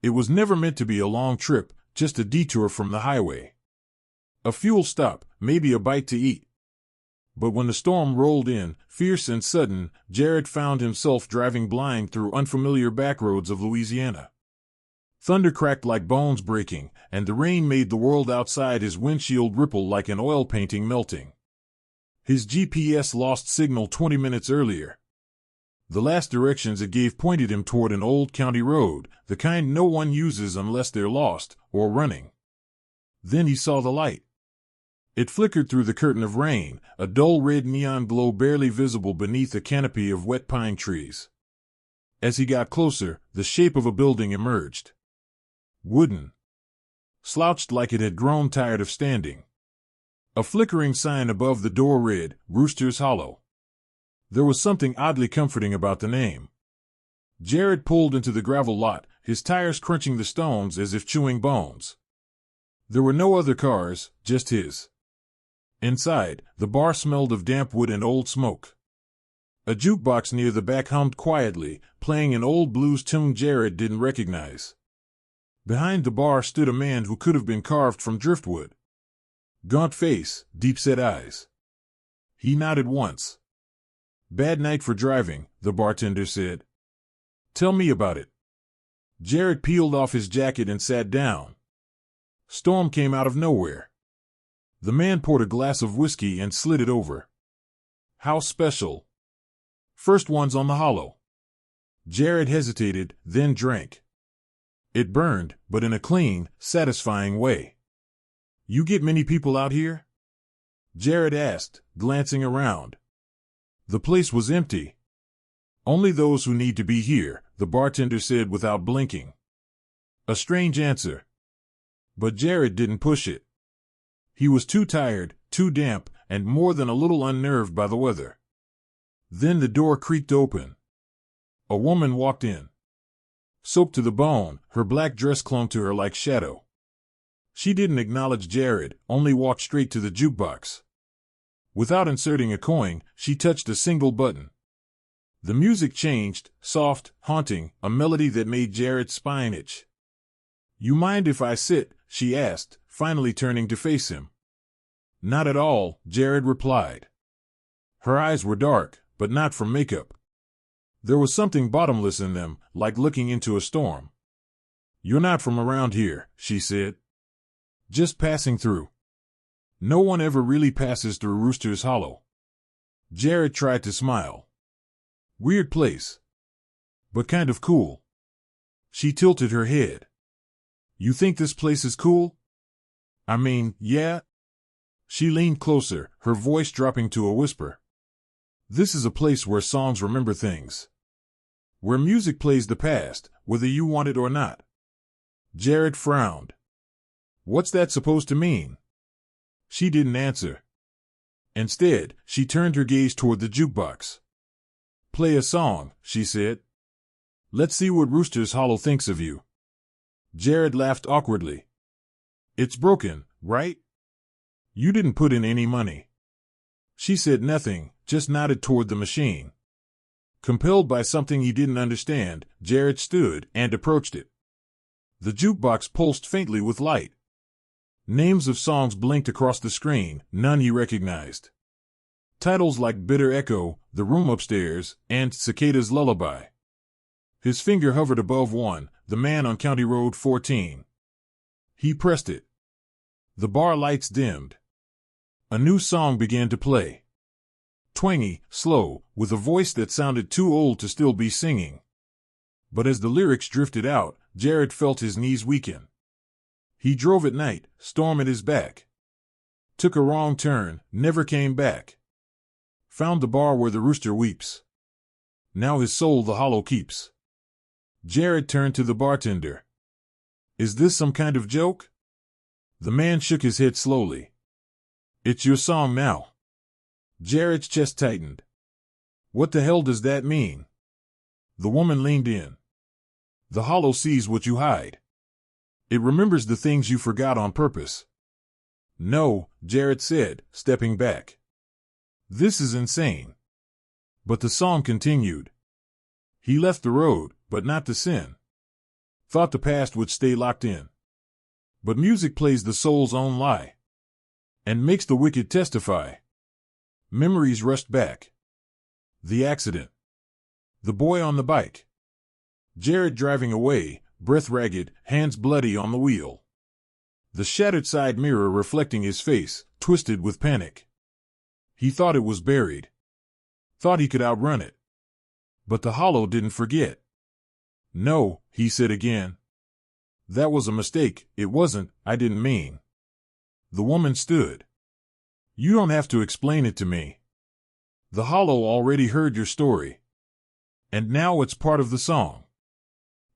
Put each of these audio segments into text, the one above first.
It was never meant to be a long trip, just a detour from the highway. A fuel stop, maybe a bite to eat. But when the storm rolled in, fierce and sudden, Jared found himself driving blind through unfamiliar backroads of Louisiana. Thunder cracked like bones breaking, and the rain made the world outside his windshield ripple like an oil painting melting. His GPS lost signal 20 minutes earlier. The last directions it gave pointed him toward an old county road, the kind no one uses unless they're lost or running. Then he saw the light. It flickered through the curtain of rain, a dull red neon glow barely visible beneath a canopy of wet pine trees. As he got closer, the shape of a building emerged. Wooden. Slouched like it had grown tired of standing. A flickering sign above the door read, Rooster's Hollow. There was something oddly comforting about the name. Jared pulled into the gravel lot, his tires crunching the stones as if chewing bones. There were no other cars, just his. Inside, the bar smelled of damp wood and old smoke. A jukebox near the back hummed quietly, playing an old blues tune Jared didn't recognize. Behind the bar stood a man who could have been carved from driftwood. Gaunt face, deep-set eyes. He nodded once. "Bad night for driving," the bartender said. "Tell me about it." Jared peeled off his jacket and sat down. Storm came out of nowhere. The man poured a glass of whiskey and slid it over. "How special?" "First one's on the hollow." Jared hesitated, then drank. It burned, but in a clean, satisfying way. "You get many people out here?" Jared asked, glancing around. The place was empty. "Only those who need to be here," the bartender said without blinking. A strange answer. But Jared didn't push it. He was too tired, too damp, and more than a little unnerved by the weather. Then the door creaked open. A woman walked in. Soaked to the bone, her black dress clung to her like shadow. She didn't acknowledge Jared, only walked straight to the jukebox. Without inserting a coin, she touched a single button. The music changed, soft, haunting, a melody that made Jared's spine itch. "You mind if I sit?" she asked, finally turning to face him. "Not at all," Jared replied. Her eyes were dark, but not from makeup. There was something bottomless in them, like looking into a storm. "You're not from around here," she said. "Just passing through." No one ever really passes through Rooster's Hollow. Jared tried to smile. "Weird place. But kind of cool." She tilted her head. "You think this place is cool?" "I mean, yeah." She leaned closer, her voice dropping to a whisper. "This is a place where songs remember things. Where music plays the past, whether you want it or not." Jared frowned. "What's that supposed to mean?" She didn't answer. Instead, she turned her gaze toward the jukebox. "Play a song," she said. "Let's see what Rooster's Hollow thinks of you." Jared laughed awkwardly. "It's broken, right? You didn't put in any money." She said nothing, just nodded toward the machine. Compelled by something he didn't understand, Jared stood and approached it. The jukebox pulsed faintly with light. Names of songs blinked across the screen, none he recognized. Titles like Bitter Echo, The Room Upstairs, and Cicada's Lullaby. His finger hovered above one, The Man on County Road 14. He pressed it. The bar lights dimmed. A new song began to play. Twangy, slow, with a voice that sounded too old to still be singing. But as the lyrics drifted out, Jared felt his knees weaken. He drove at night, storm at his back. Took a wrong turn, never came back. Found the bar where the rooster weeps. Now his soul the hollow keeps. Jared turned to the bartender. "Is this some kind of joke?" The man shook his head slowly. "It's your song now." Jared's chest tightened. "What the hell does that mean?" The woman leaned in. "The hollow sees what you hide. It remembers the things you forgot on purpose." "No," Jared said, stepping back. "This is insane." But the song continued. He left the road, but not the sin. thought the past would stay locked in. But music plays the soul's own lie and makes the wicked testify. Memories rushed back. The accident. The boy on the bike. Jared driving away, breath ragged, hands bloody on the wheel. The shattered side mirror reflecting his face, twisted with panic. He thought it was buried. Thought he could outrun it. But the hollow didn't forget. No, he said again. That was a mistake, it wasn't, I didn't mean. The woman stood. You don't have to explain it to me. The hollow already heard your story. And now it's part of the song.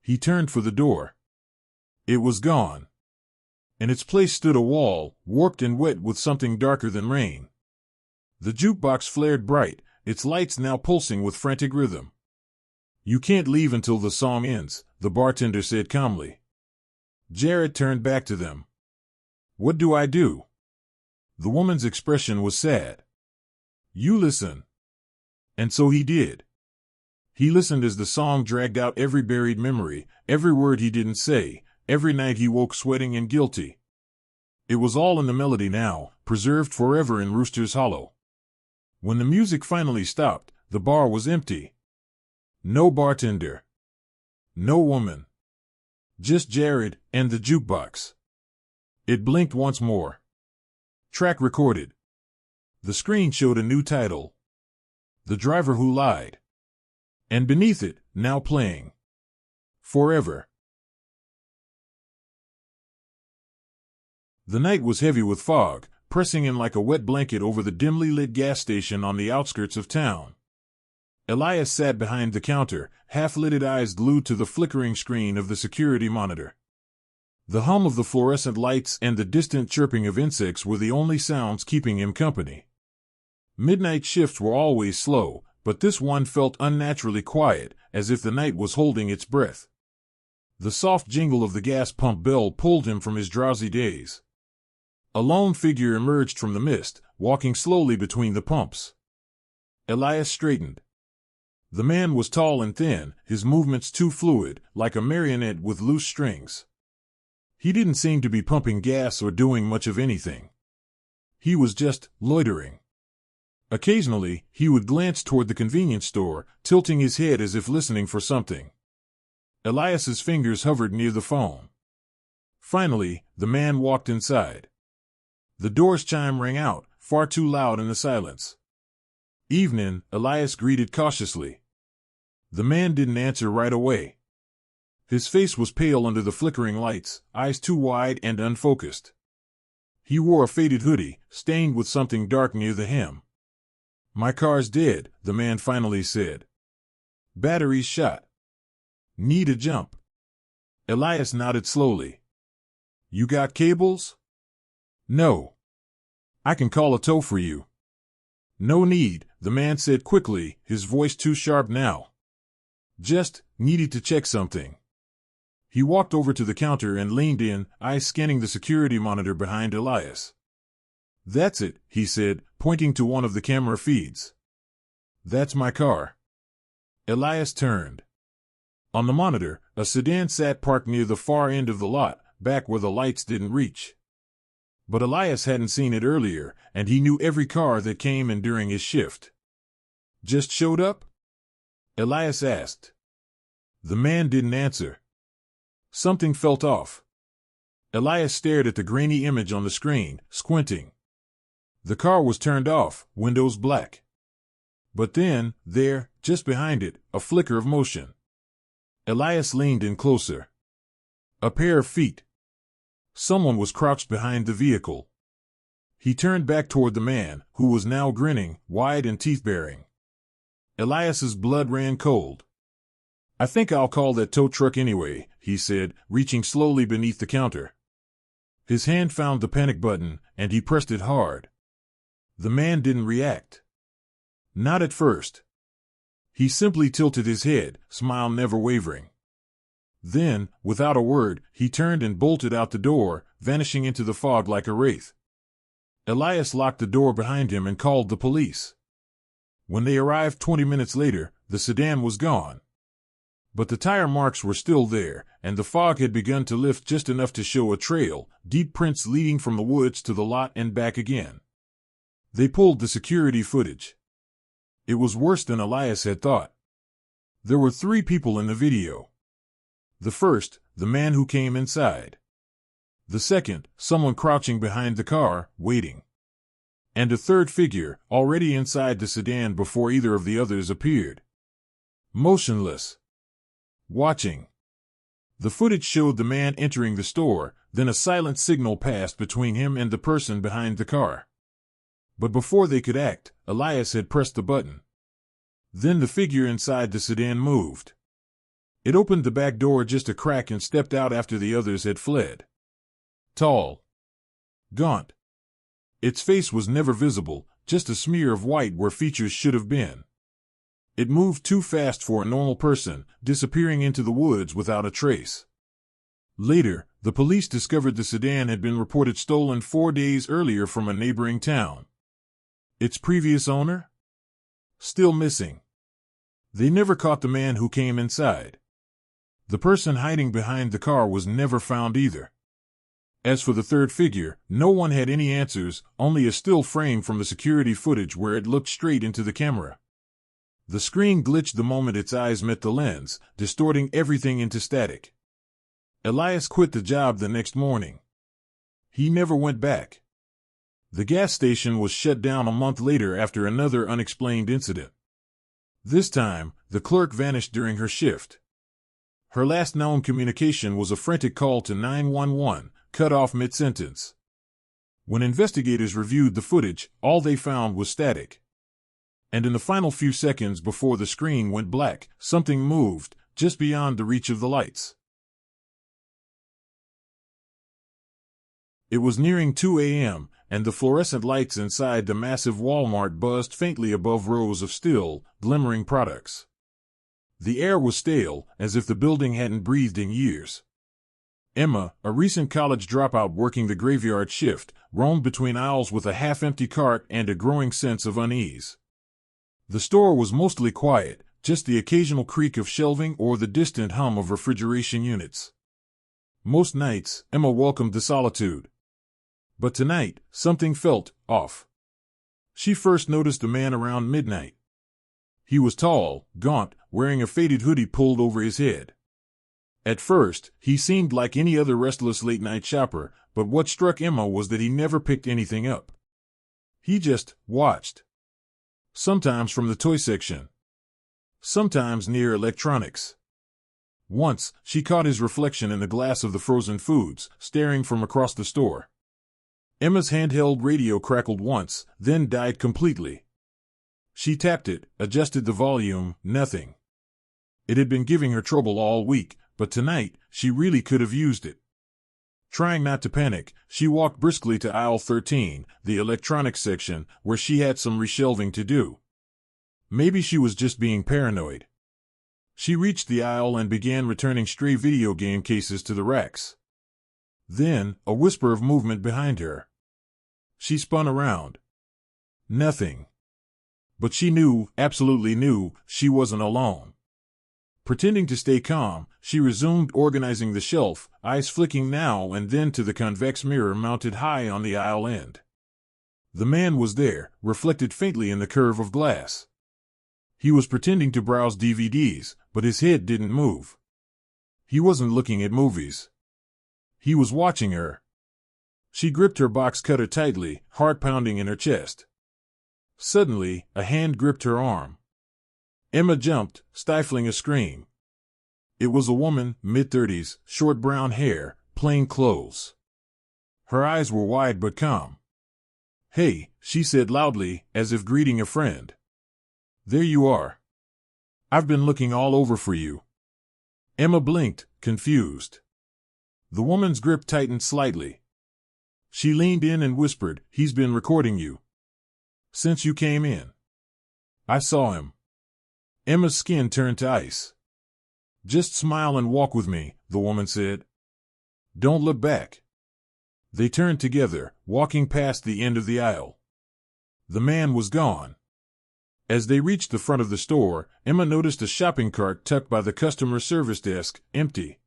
He turned for the door. It was gone. In its place stood a wall, warped and wet with something darker than rain. The jukebox flared bright, its lights now pulsing with frantic rhythm. You can't leave until the song ends, the bartender said calmly. Jared turned back to them. What do I do? The woman's expression was sad. You listen. And so he did. He listened as the song dragged out every buried memory, every word he didn't say, every night he woke sweating and guilty. It was all in the melody now, preserved forever in Rooster's Hollow. When the music finally stopped, the bar was empty. No bartender. No woman. Just Jared and the jukebox. It blinked once more. Track recorded. The screen showed a new title. The Driver Who Lied. And beneath it, now playing. Forever. The night was heavy with fog, pressing in like a wet blanket over the dimly lit gas station on the outskirts of town. Elias sat behind the counter, half-lidded eyes glued to the flickering screen of the security monitor. The hum of the fluorescent lights and the distant chirping of insects were the only sounds keeping him company. Midnight shifts were always slow, but this one felt unnaturally quiet, as if the night was holding its breath. The soft jingle of the gas pump bell pulled him from his drowsy daze. A lone figure emerged from the mist, walking slowly between the pumps. Elias straightened. The man was tall and thin, his movements too fluid, like a marionette with loose strings. He didn't seem to be pumping gas or doing much of anything. He was just loitering. Occasionally, he would glance toward the convenience store, tilting his head as if listening for something. Elias's fingers hovered near the phone. Finally, the man walked inside. The door's chime rang out, far too loud in the silence. Evening, Elias greeted cautiously. The man didn't answer right away. His face was pale under the flickering lights, eyes too wide and unfocused. He wore a faded hoodie, stained with something dark near the hem. My car's dead, the man finally said. Battery's shot. Need a jump. Elias nodded slowly. You got cables? No. I can call a tow for you. No need, the man said quickly, his voice too sharp now. Just needed to check something. He walked over to the counter and leaned in, eyes scanning the security monitor behind Elias. That's it, he said, pointing to one of the camera feeds. That's my car. Elias turned. On the monitor, a sedan sat parked near the far end of the lot, back where the lights didn't reach. But Elias hadn't seen it earlier, and he knew every car that came in during his shift. Just showed up? Elias asked. The man didn't answer. Something felt off. Elias stared at the grainy image on the screen, squinting. The car was turned off, windows black. But then, there, just behind it, a flicker of motion. Elias leaned in closer. A pair of feet. Someone was crouched behind the vehicle. He turned back toward the man, who was now grinning, wide and teeth-baring. Elias's blood ran cold. I think I'll call that tow truck anyway, he said, reaching slowly beneath the counter. His hand found the panic button, and he pressed it hard. The man didn't react. Not at first. He simply tilted his head, smile never wavering. Then, without a word, he turned and bolted out the door, vanishing into the fog like a wraith. Elias locked the door behind him and called the police. When they arrived 20 minutes later, the sedan was gone. But the tire marks were still there, and the fog had begun to lift just enough to show a trail, deep prints leading from the woods to the lot and back again. They pulled the security footage. It was worse than Elias had thought. There were 3 people in the video. The first, the man who came inside. The second, someone crouching behind the car, waiting. And a third figure, already inside the sedan before either of the others appeared. Motionless. Watching. The footage showed the man entering the store, then a silent signal passed between him and the person behind the car. But before they could act, Elias had pressed the button. Then the figure inside the sedan moved. It opened the back door just a crack and stepped out after the others had fled. Tall. Gaunt. Its face was never visible, just a smear of white where features should have been. It moved too fast for a normal person, disappearing into the woods without a trace. Later, the police discovered the sedan had been reported stolen 4 days earlier from a neighboring town. Its previous owner? Still missing. They never caught the man who came inside. The person hiding behind the car was never found either. As for the third figure, no one had any answers, only a still frame from the security footage where it looked straight into the camera. The screen glitched the moment its eyes met the lens, distorting everything into static. Elias quit the job the next morning. He never went back. The gas station was shut down a month later after another unexplained incident. This time, the clerk vanished during her shift. Her last known communication was a frantic call to 911, cut off mid-sentence. When investigators reviewed the footage, all they found was static. And in the final few seconds before the screen went black, something moved, just beyond the reach of the lights. It was nearing 2 a.m., and the fluorescent lights inside the massive Walmart buzzed faintly above rows of still, glimmering products. The air was stale, as if the building hadn't breathed in years. Emma, a recent college dropout working the graveyard shift, roamed between aisles with a half-empty cart and a growing sense of unease. The store was mostly quiet, just the occasional creak of shelving or the distant hum of refrigeration units. Most nights, Emma welcomed the solitude. But tonight, something felt off. She first noticed a man around midnight. He was tall, gaunt, wearing a faded hoodie pulled over his head. At first, he seemed like any other restless late-night shopper, but what struck Emma was that he never picked anything up. He just watched. Sometimes from the toy section. Sometimes near electronics. Once, she caught his reflection in the glass of the frozen foods, staring from across the store. Emma's handheld radio crackled once, then died completely. She tapped it, adjusted the volume, nothing. It had been giving her trouble all week, but tonight, she really could have used it. Trying not to panic, she walked briskly to aisle 13, the electronics section, where she had some reshelving to do. Maybe she was just being paranoid. She reached the aisle and began returning stray video game cases to the racks. Then, a whisper of movement behind her. She spun around. Nothing. But she knew, absolutely knew, she wasn't alone. Pretending to stay calm, she resumed organizing the shelf, eyes flicking now and then to the convex mirror mounted high on the aisle end. The man was there, reflected faintly in the curve of glass. He was pretending to browse DVDs, but his head didn't move. He wasn't looking at movies. He was watching her. She gripped her box cutter tightly, heart pounding in her chest. Suddenly, a hand gripped her arm. Emma jumped, stifling a scream. It was a woman, mid-30s, short brown hair, plain clothes. Her eyes were wide but calm. "Hey," she said loudly, as if greeting a friend. "There you are. I've been looking all over for you." Emma blinked, confused. The woman's grip tightened slightly. She leaned in and whispered, "He's been recording you. Since you came in. I saw him." Emma's skin turned to ice. "Just smile and walk with me," the woman said. "Don't look back." They turned together, walking past the end of the aisle. The man was gone. As they reached the front of the store, Emma noticed a shopping cart tucked by the customer service desk, empty.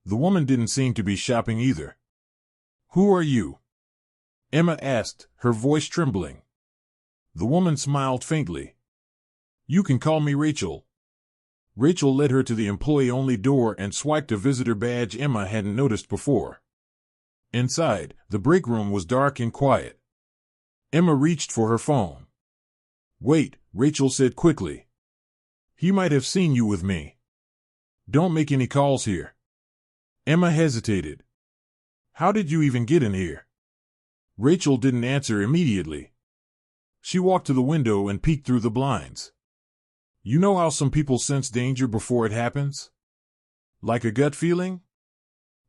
The woman didn't seem to be shopping either. "Who are you?" Emma asked, her voice trembling. The woman smiled faintly. "You can call me Rachel." Rachel led her to the employee-only door and swiped a visitor badge Emma hadn't noticed before. Inside, the break room was dark and quiet. Emma reached for her phone. "Wait," Rachel said quickly. "He might have seen you with me. Don't make any calls here." Emma hesitated. "How did you even get in here?" Rachel didn't answer immediately. She walked to the window and peeked through the blinds. "You know how some people sense danger before it happens? Like a gut feeling?"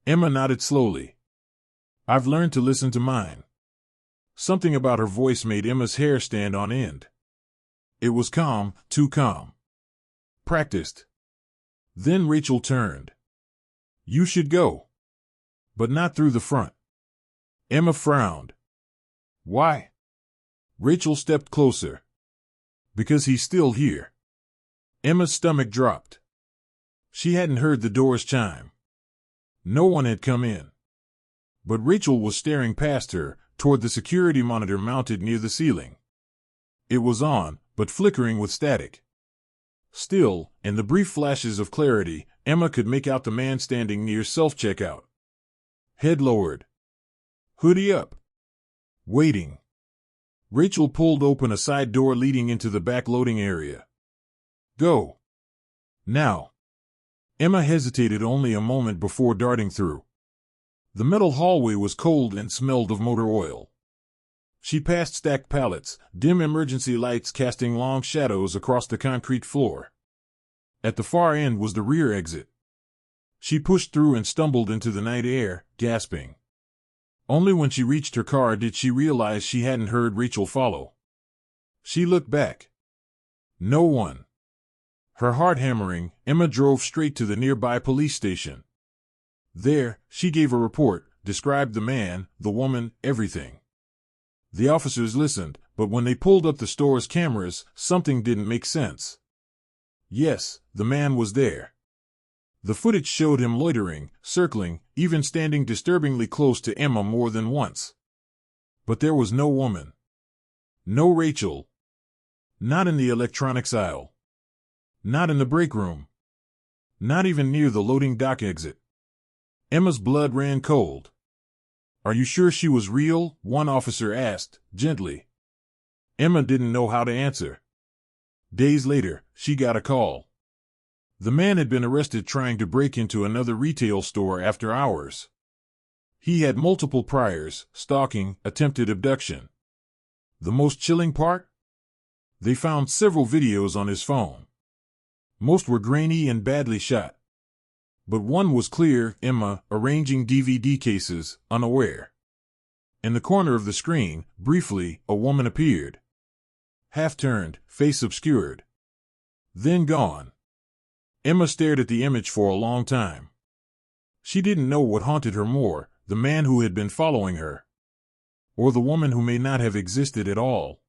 Emma nodded slowly. "I've learned to listen to mine." Something about her voice made Emma's hair stand on end. It was calm, too calm. Practiced. Then Rachel turned. "You should go. But not through the front." Emma frowned. "Why?" Rachel stepped closer. "Because he's still here." Emma's stomach dropped. She hadn't heard the doors chime. No one had come in. But Rachel was staring past her, toward the security monitor mounted near the ceiling. It was on, but flickering with static. Still, in the brief flashes of clarity, Emma could make out the man standing near self-checkout. Head lowered. Hoodie up. Waiting. Rachel pulled open a side door leading into the back loading area. "Go. Now." Emma hesitated only a moment before darting through. The metal hallway was cold and smelled of motor oil. She passed stacked pallets, dim emergency lights casting long shadows across the concrete floor. At the far end was the rear exit. She pushed through and stumbled into the night air, gasping. Only when she reached her car did she realize she hadn't heard Rachel follow. She looked back. No one. Her heart hammering, Emma drove straight to the nearby police station. There, she gave a report, described the man, the woman, everything. The officers listened, but when they pulled up the store's cameras, something didn't make sense. Yes, the man was there. The footage showed him loitering, circling, even standing disturbingly close to Emma more than once. But there was no woman. No Rachel. Not in the electronics aisle. Not in the break room. Not even near the loading dock exit. Emma's blood ran cold. "Are you sure she was real?" one officer asked, gently. Emma didn't know how to answer. Days later, she got a call. The man had been arrested trying to break into another retail store after hours. He had multiple priors: stalking, attempted abduction. The most chilling part? They found several videos on his phone. Most were grainy and badly shot. But one was clear: Emma, arranging DVD cases, unaware. In the corner of the screen, briefly, a woman appeared. Half-turned, face obscured. Then gone. Emma stared at the image for a long time. She didn't know what haunted her more, the man who had been following her, or the woman who may not have existed at all.